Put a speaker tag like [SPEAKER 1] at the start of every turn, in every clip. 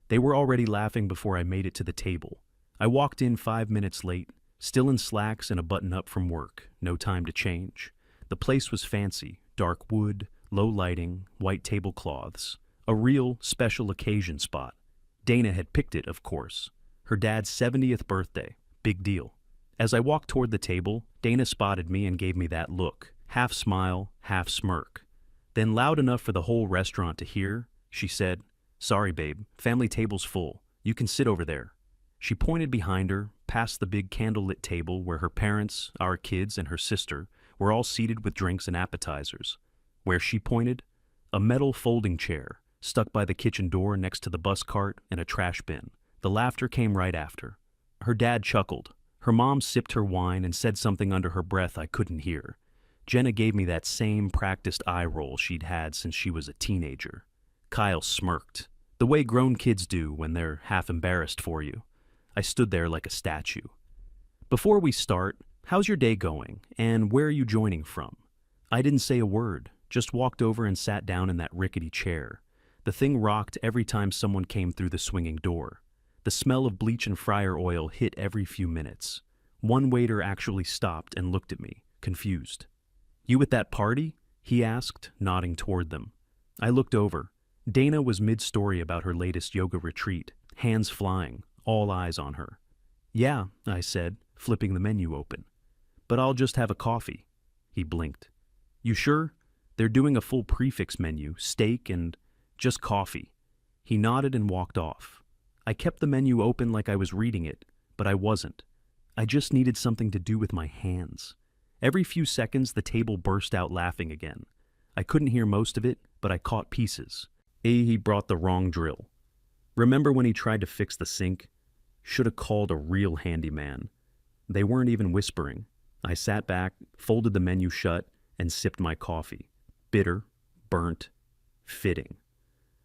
[SPEAKER 1] They were already laughing before I made it to the table. I walked in 5 minutes late, still in slacks and a button-up from work, no time to change. The place was fancy, dark wood, low lighting, white tablecloths. A real special occasion spot. Dana had picked it, of course. Her dad's 70th birthday. Big deal. As I walked toward the table, Dana spotted me and gave me that look, half smile, half smirk. Then, loud enough for the whole restaurant to hear, she said, "Sorry, babe, family table's full. You can sit over there." She pointed behind her, past the big candlelit table where her parents, our kids, and her sister were all seated with drinks and appetizers. Where she pointed? A metal folding chair, stuck by the kitchen door next to the bus cart and a trash bin. The laughter came right after. Her dad chuckled. Her mom sipped her wine and said something under her breath I couldn't hear. Jenna gave me that same practiced eye roll she'd had since she was a teenager. Kyle smirked, the way grown kids do when they're half embarrassed for you. I stood there like a statue. "Before we start, how's your day going, and where are you joining from?" I didn't say a word, just walked over and sat down in that rickety chair. The thing rocked every time someone came through the swinging door. The smell of bleach and fryer oil hit every few minutes. One waiter actually stopped and looked at me, confused. "You at that party?" he asked, nodding toward them. I looked over. Dana was mid-story about her latest yoga retreat, hands flying, all eyes on her. "Yeah," I said, flipping the menu open. "But I'll just have a coffee." He blinked. "You sure? They're doing a full prefix menu, steak and just coffee." He nodded and walked off. I kept the menu open like I was reading it, but I wasn't. I just needed something to do with my hands. Every few seconds, the table burst out laughing again. I couldn't hear most of it, but I caught pieces. He brought the wrong drill. Remember when he tried to fix the sink? Should have called a real handyman. They weren't even whispering. I sat back, folded the menu shut, and sipped my coffee. Bitter, burnt, fitting.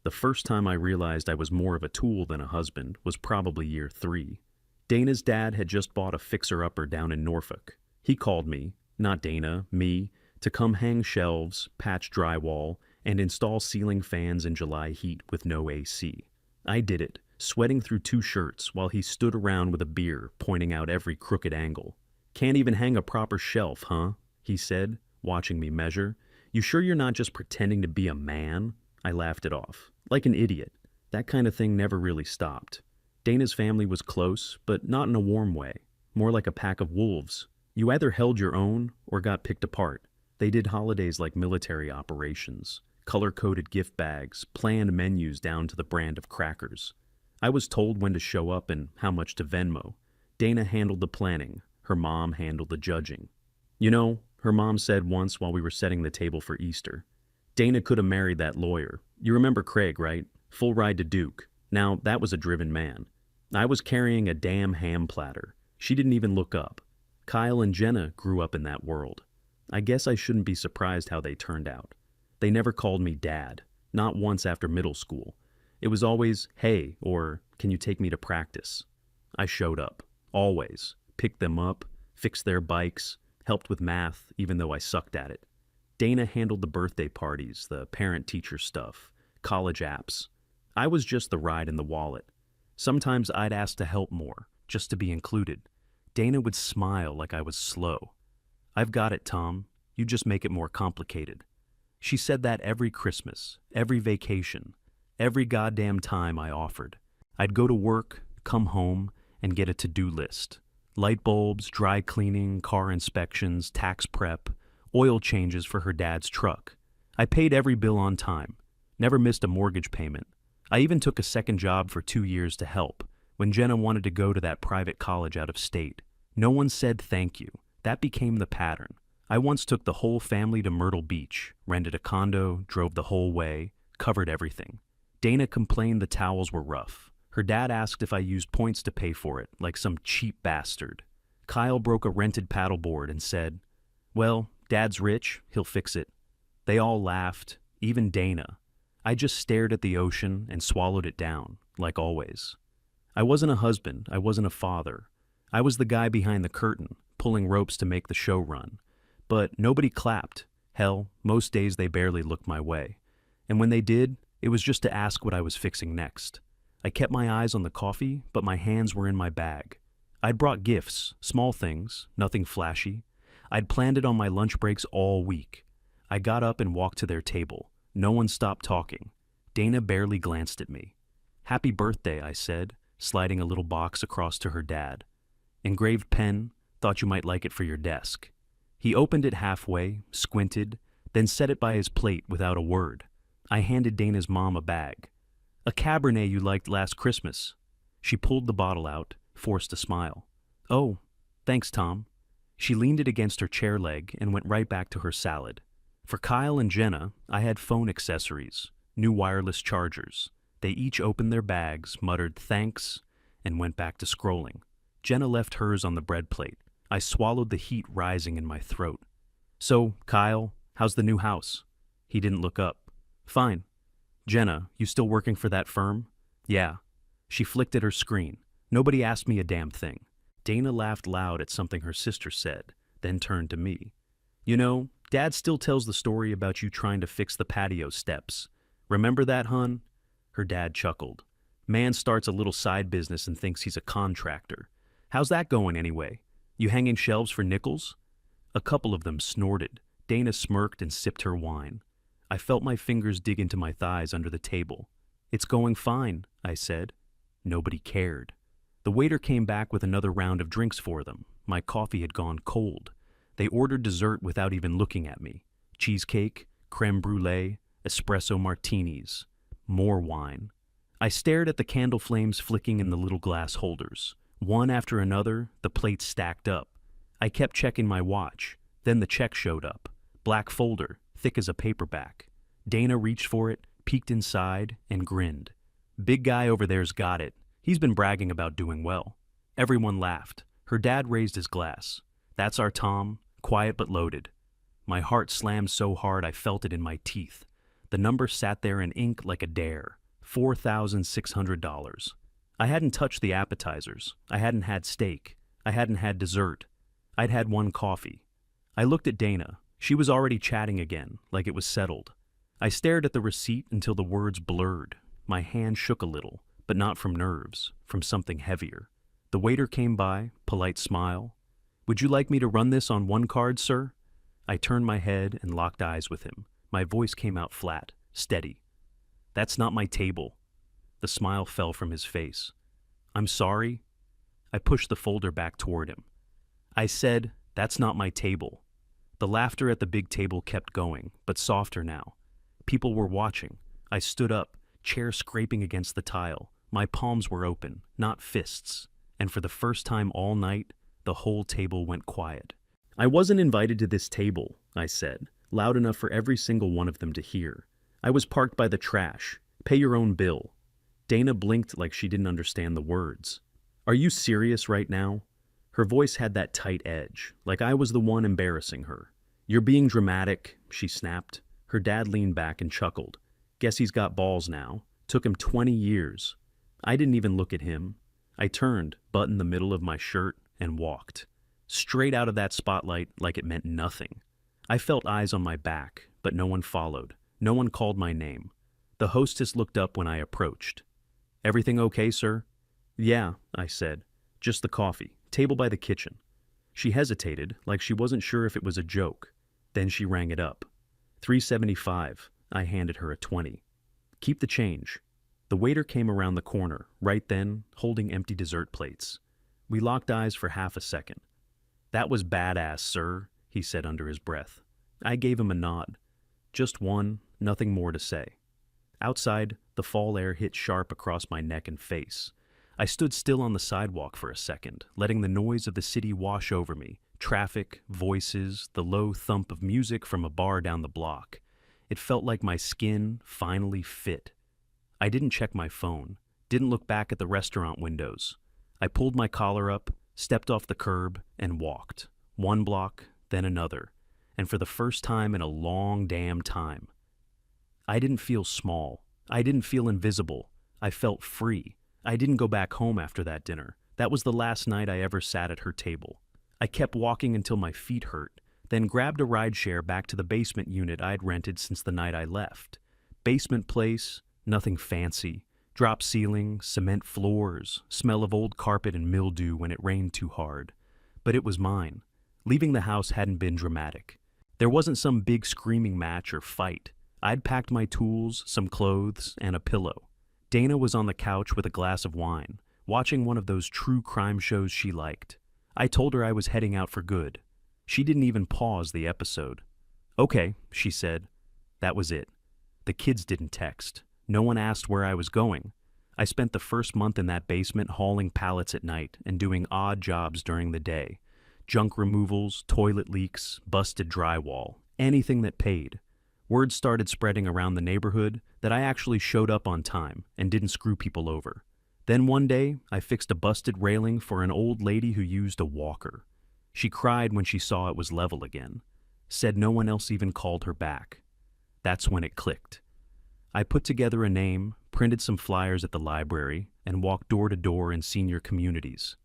[SPEAKER 1] The first time I realized I was more of a tool than a husband was probably year 3. Dana's dad had just bought a fixer-upper down in Norfolk. He called me, not Dana, me, to come hang shelves, patch drywall, and install ceiling fans in July heat with no AC. I did it, sweating through 2 shirts while he stood around with a beer, pointing out every crooked angle. "Can't even hang a proper shelf, huh?" he said, watching me measure. "You sure you're not just pretending to be a man?" I laughed it off. Like an idiot. That kind of thing never really stopped. Dana's family was close, but not in a warm way. More like a pack of wolves. You either held your own or got picked apart. They did holidays like military operations. Color-coded gift bags, planned menus down to the brand of crackers. I was told when to show up and how much to Venmo. Dana handled the planning. Her mom handled the judging. You know, her mom said once while we were setting the table for Easter, "Dana could have married that lawyer. You remember Craig, right? Full ride to Duke. Now, that was a driven man. I was carrying a damn ham platter. She didn't even look up. Kyle and Jenna grew up in that world. I guess I shouldn't be surprised how they turned out. They never called me dad. Not once after middle school. It was always, "Hey," or "Can you take me to practice?" I showed up. Always. Picked them up, fixed their bikes, helped with math, even though I sucked at it. Dana handled the birthday parties, the parent-teacher stuff, college apps. I was just the ride in the wallet. Sometimes I'd ask to help more, just to be included. Dana would smile like I was slow. "I've got it, Tom. You just make it more complicated." She said that every Christmas, every vacation, every goddamn time I offered. I'd go to work, come home, and get a to-do list. Light bulbs, dry cleaning, car inspections, tax prep, oil changes for her dad's truck. I paid every bill on time, never missed a mortgage payment. I even took a second job for 2 years to help, when Jenna wanted to go to that private college out of state. No one said thank you. That became the pattern. I once took the whole family to Myrtle Beach, rented a condo, drove the whole way, covered everything. Dana complained the towels were rough. Her dad asked if I used points to pay for it, like some cheap bastard. Kyle broke a rented paddleboard and said, "Well, Dad's rich, he'll fix it." They all laughed, even Dana. I just stared at the ocean and swallowed it down, like always. I wasn't a husband, I wasn't a father. I was the guy behind the curtain, pulling ropes to make the show run. But nobody clapped. Hell, most days they barely looked my way. And when they did, it was just to ask what I was fixing next. I kept my eyes on the coffee, but my hands were in my bag. I'd brought gifts, small things, nothing flashy. I'd planned it on my lunch breaks all week. I got up and walked to their table. No one stopped talking. Dana barely glanced at me. "Happy birthday," I said, sliding a little box across to her dad. "Engraved pen, thought you might like it for your desk." He opened it halfway, squinted, then set it by his plate without a word. I handed Dana's mom a bag. "A Cabernet you liked last Christmas." She pulled the bottle out, forced a smile. "Oh, thanks, Tom." She leaned it against her chair leg and went right back to her salad. For Kyle and Jenna, I had phone accessories, new wireless chargers. They each opened their bags, muttered thanks, and went back to scrolling. Jenna left hers on the bread plate. I swallowed the heat rising in my throat. "So, Kyle, how's the new house?" He didn't look up. "Fine." "Jenna, you still working for that firm?" "Yeah." She flicked at her screen. Nobody asked me a damn thing. Dana laughed loud at something her sister said, then turned to me. "You know, Dad still tells the story about you trying to fix the patio steps. Remember that, hun?" Her dad chuckled. "Man starts a little side business and thinks he's a contractor. How's that going anyway? You hanging shelves for nickels?" A couple of them snorted. Dana smirked and sipped her wine. I felt my fingers dig into my thighs under the table. "It's going fine," I said. Nobody cared. The waiter came back with another round of drinks for them. My coffee had gone cold. They ordered dessert without even looking at me. Cheesecake, creme brulee, espresso martinis. More wine. I stared at the candle flames flicking in the little glass holders. One after another, the plates stacked up. I kept checking my watch. Then the check showed up. Black folder, thick as a paperback. Dana reached for it, peeked inside, and grinned. "Big guy over there's got it. He's been bragging about doing well." Everyone laughed. Her dad raised his glass. "That's our Tom, quiet but loaded." My heart slammed so hard I felt it in my teeth. The number sat there in ink like a dare. $4,600. I hadn't touched the appetizers. I hadn't had steak. I hadn't had dessert. I'd had one coffee. I looked at Dana. She was already chatting again, like it was settled. I stared at the receipt until the words blurred. My hand shook a little, but not from nerves, from something heavier. The waiter came by, polite smile. "Would you like me to run this on one card, sir?" I turned my head and locked eyes with him. My voice came out flat, steady. "That's not my table." The smile fell from his face. "I'm sorry." I pushed the folder back toward him. I said, "That's not my table." The laughter at the big table kept going, but softer now. People were watching. I stood up, chair scraping against the tile. My palms were open, not fists. And for the first time all night, the whole table went quiet. "I wasn't invited to this table," I said, loud enough for every single one of them to hear. "I was parked by the trash. Pay your own bill." Dana blinked like she didn't understand the words. "Are you serious right now?" Her voice had that tight edge, like I was the one embarrassing her. "You're being dramatic," she snapped. Her dad leaned back and chuckled. "Guess he's got balls now. Took him 20 years. I didn't even look at him. I turned, buttoned the middle of my shirt, and walked. Straight out of that spotlight like it meant nothing. I felt eyes on my back, but no one followed. No one called my name. The hostess looked up when I approached. "Everything okay, sir?" "Yeah," I said. "Just the coffee. Table by the kitchen." She hesitated, like she wasn't sure if it was a joke. Then she rang it up. $3.75. I handed her a 20. "Keep the change." The waiter came around the corner, right then, holding empty dessert plates. We locked eyes for half a second. "That was badass, sir," he said under his breath. I gave him a nod. Just one, nothing more to say. Outside, the fall air hit sharp across my neck and face. I stood still on the sidewalk for a second, letting the noise of the city wash over me. Traffic, voices, the low thump of music from a bar down the block. It felt like my skin finally fit. I didn't check my phone, didn't look back at the restaurant windows. I pulled my collar up, stepped off the curb, and walked. One block, then another. And for the first time in a long damn time. I didn't feel small. I didn't feel invisible. I felt free. I didn't go back home after that dinner. That was the last night I ever sat at her table. I kept walking until my feet hurt, then grabbed a rideshare back to the basement unit I'd rented since the night I left. Basement place, nothing fancy, Drop ceiling, cement floors, smell of old carpet and mildew when it rained too hard. But it was mine. Leaving the house hadn't been dramatic. There wasn't some big screaming match or fight. I'd packed my tools, some clothes, and a pillow. Dana was on the couch with a glass of wine, watching one of those true crime shows she liked. I told her I was heading out for good. She didn't even pause the episode. "Okay," she said. That was it. The kids didn't text. No one asked where I was going. I spent the first month in that basement hauling pallets at night and doing odd jobs during the day. Junk removals, toilet leaks, busted drywall, anything that paid. Word started spreading around the neighborhood that I actually showed up on time and didn't screw people over. Then one day, I fixed a busted railing for an old lady who used a walker. She cried when she saw it was level again. Said no one else even called her back. That's when it clicked. I put together a name, printed some flyers at the library, and walked door to door in senior communities.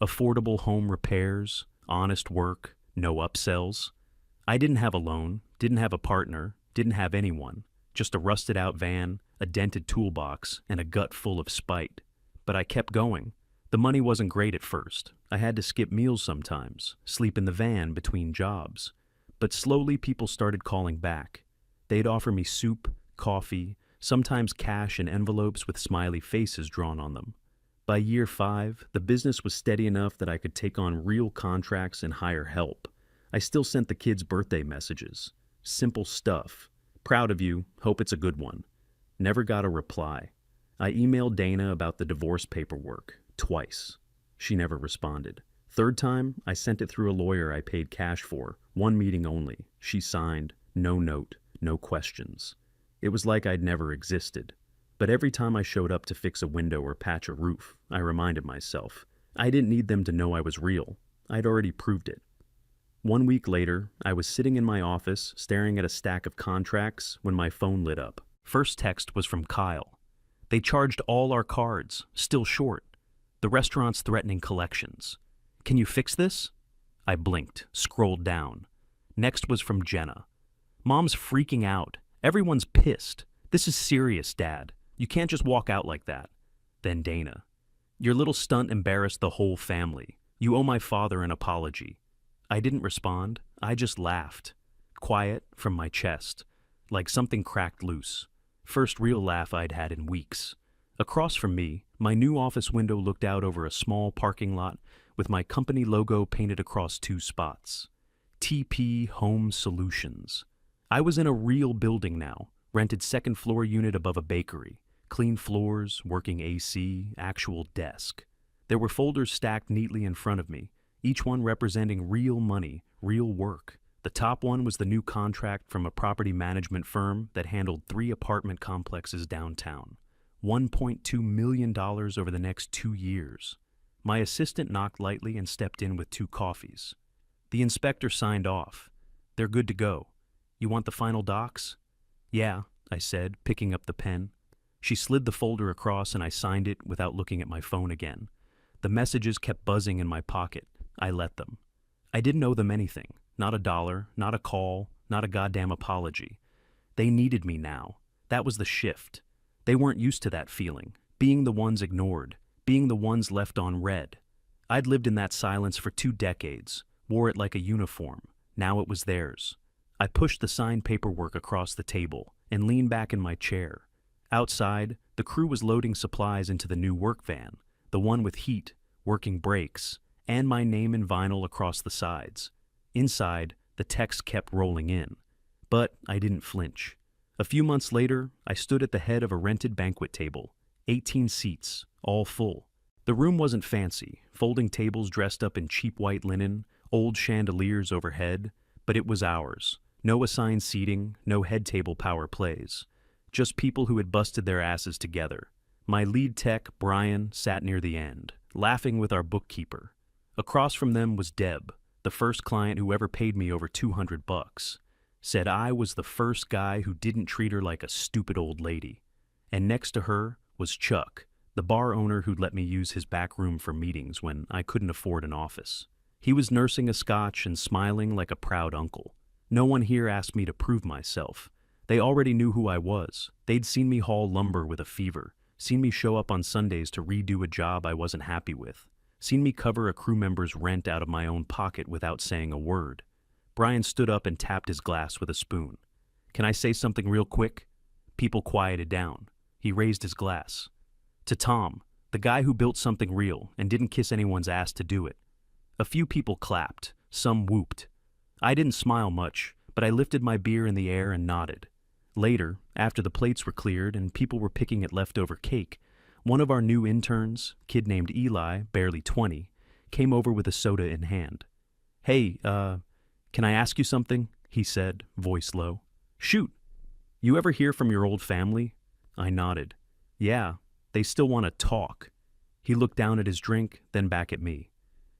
[SPEAKER 1] Affordable home repairs, honest work, no upsells. I didn't have a loan, didn't have a partner, didn't have anyone, just a rusted out van, a dented toolbox, and a gut full of spite. But I kept going. The money wasn't great at first. I had to skip meals sometimes, sleep in the van between jobs. But slowly people started calling back. They'd offer me soup, coffee, sometimes cash in envelopes with smiley faces drawn on them. By year 5, the business was steady enough that I could take on real contracts and hire help. I still sent the kids birthday messages. Simple stuff. Proud of you, hope it's a good one. Never got a reply. I emailed Dana about the divorce paperwork, twice. She never responded. Third time, I sent it through a lawyer I paid cash for, 1 meeting only. She signed, no note, no questions. It was like I'd never existed. But every time I showed up to fix a window or patch a roof, I reminded myself, I didn't need them to know I was real. I'd already proved it. 1 week later, I was sitting in my office, staring at a stack of contracts, when my phone lit up. First text was from Kyle. They charged all our cards, still short. The restaurant's threatening collections. Can you fix this? I blinked, scrolled down. Next was from Jenna. Mom's freaking out. Everyone's pissed. This is serious, Dad. You can't just walk out like that. Then Dana. Your little stunt embarrassed the whole family. You owe my father an apology. I didn't respond. I just laughed. Quiet, from my chest. Like something cracked loose. First real laugh I'd had in weeks. Across from me, my new office window looked out over a small parking lot with my company logo painted across 2 spots. TP Home Solutions. I was in a real building now, rented second-floor unit above a bakery. Clean floors, working AC, actual desk. There were folders stacked neatly in front of me, each one representing real money, real work. The top one was the new contract from a property management firm that handled 3 apartment complexes downtown. $1.2 million over the next 2 years. My assistant knocked lightly and stepped in with 2 coffees. The inspector signed off. They're good to go. You want the final docs? Yeah, I said, picking up the pen. She slid the folder across and I signed it without looking at my phone again. The messages kept buzzing in my pocket. I let them. I didn't owe them anything. Not a dollar, not a call, not a goddamn apology. They needed me now. That was the shift. They weren't used to that feeling, being the ones ignored, being the ones left on red. I'd lived in that silence for 2 decades, wore it like a uniform. Now it was theirs. I pushed the signed paperwork across the table and leaned back in my chair. Outside, the crew was loading supplies into the new work van, the one with heat, working brakes, and my name in vinyl across the sides. Inside, the text kept rolling in. But I didn't flinch. A few months later, I stood at the head of a rented banquet table. 18 seats, all full. The room wasn't fancy, folding tables dressed up in cheap white linen, old chandeliers overhead, but it was ours. No assigned seating, no head table power plays. Just people who had busted their asses together. My lead tech, Brian, sat near the end, laughing with our bookkeeper. Across from them was Deb, the first client who ever paid me over $200. Said I was the first guy who didn't treat her like a stupid old lady. And next to her was Chuck, the bar owner who'd let me use his back room for meetings when I couldn't afford an office. He was nursing a scotch and smiling like a proud uncle. No one here asked me to prove myself. They already knew who I was. They'd seen me haul lumber with a fever, Seen me show up on Sundays to redo a job I wasn't happy with. Seen me cover a crew member's rent out of my own pocket without saying a word. Brian stood up and tapped his glass with a spoon. Can I say something real quick? People quieted down. He raised his glass. To Tom, the guy who built something real and didn't kiss anyone's ass to do it. A few people clapped. Some whooped. I didn't smile much, but I lifted my beer in the air and nodded. Later, after the plates were cleared and people were picking at leftover cake, one of our new interns, kid named Eli, barely 20, came over with a soda in hand. Hey, can I ask you something? He said, voice low. Shoot. You ever hear from your old family? I nodded. Yeah, they still want to talk. He looked down at his drink, then back at me.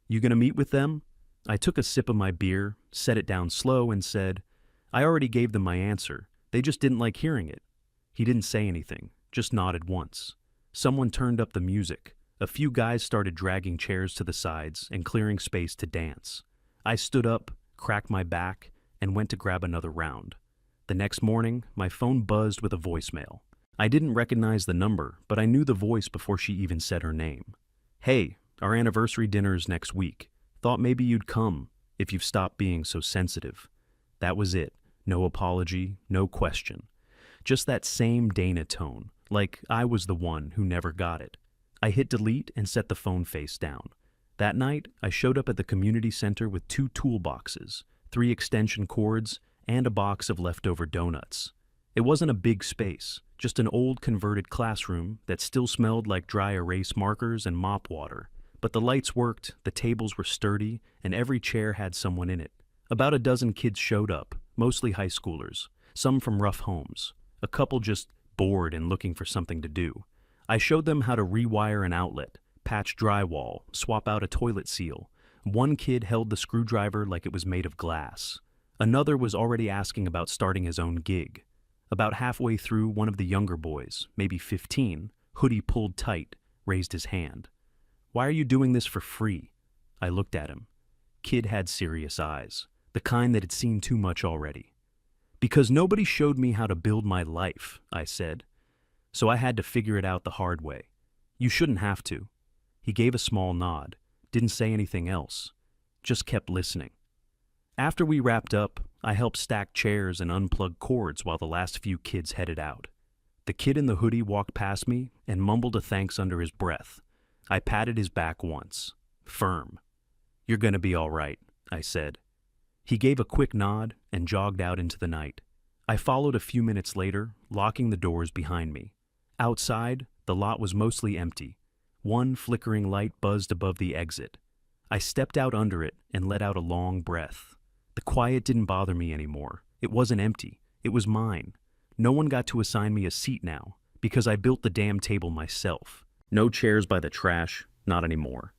[SPEAKER 1] You gonna meet with them? I took a sip of my beer, set it down slow, and said, I already gave them my answer. They just didn't like hearing it. He didn't say anything, just nodded once. Someone turned up the music. A few guys started dragging chairs to the sides and clearing space to dance. I stood up, cracked my back, and went to grab another round. The next morning, my phone buzzed with a voicemail. I didn't recognize the number, but I knew the voice before she even said her name. Hey, our anniversary dinner's next week. Thought maybe you'd come, if you've stopped being so sensitive. That was it. No apology, no question. Just that same Dana tone, like I was the one who never got it. I hit delete and set the phone face down. That night, I showed up at the community center with 2 toolboxes, 3 extension cords, and a box of leftover donuts. It wasn't a big space, just an old converted classroom that still smelled like dry erase markers and mop water. But the lights worked, the tables were sturdy, and every chair had someone in it. About a dozen kids showed up, mostly high schoolers, some from rough homes, a couple just bored and looking for something to do. I showed them how to rewire an outlet, patch drywall, swap out a toilet seal. One kid held the screwdriver like it was made of glass. Another was already asking about starting his own gig. About halfway through, one of the younger boys, maybe 15, hoodie pulled tight, raised his hand. Why are you doing this for free? I looked at him. Kid had serious eyes, the kind that had seen too much already. Because nobody showed me how to build my life, I said. So I had to figure it out the hard way. You shouldn't have to. He gave a small nod, didn't say anything else, just kept listening. After we wrapped up, I helped stack chairs and unplug cords while the last few kids headed out. The kid in the hoodie walked past me and mumbled a thanks under his breath. I patted his back once, firm. You're gonna be all right, I said. He gave a quick nod and jogged out into the night. I followed a few minutes later, locking the doors behind me. Outside, the lot was mostly empty. One flickering light buzzed above the exit. I stepped out under it and let out a long breath. The quiet didn't bother me anymore. It wasn't empty. It was mine. No one got to assign me a seat now, because I built the damn table myself. No chairs by the trash, not anymore.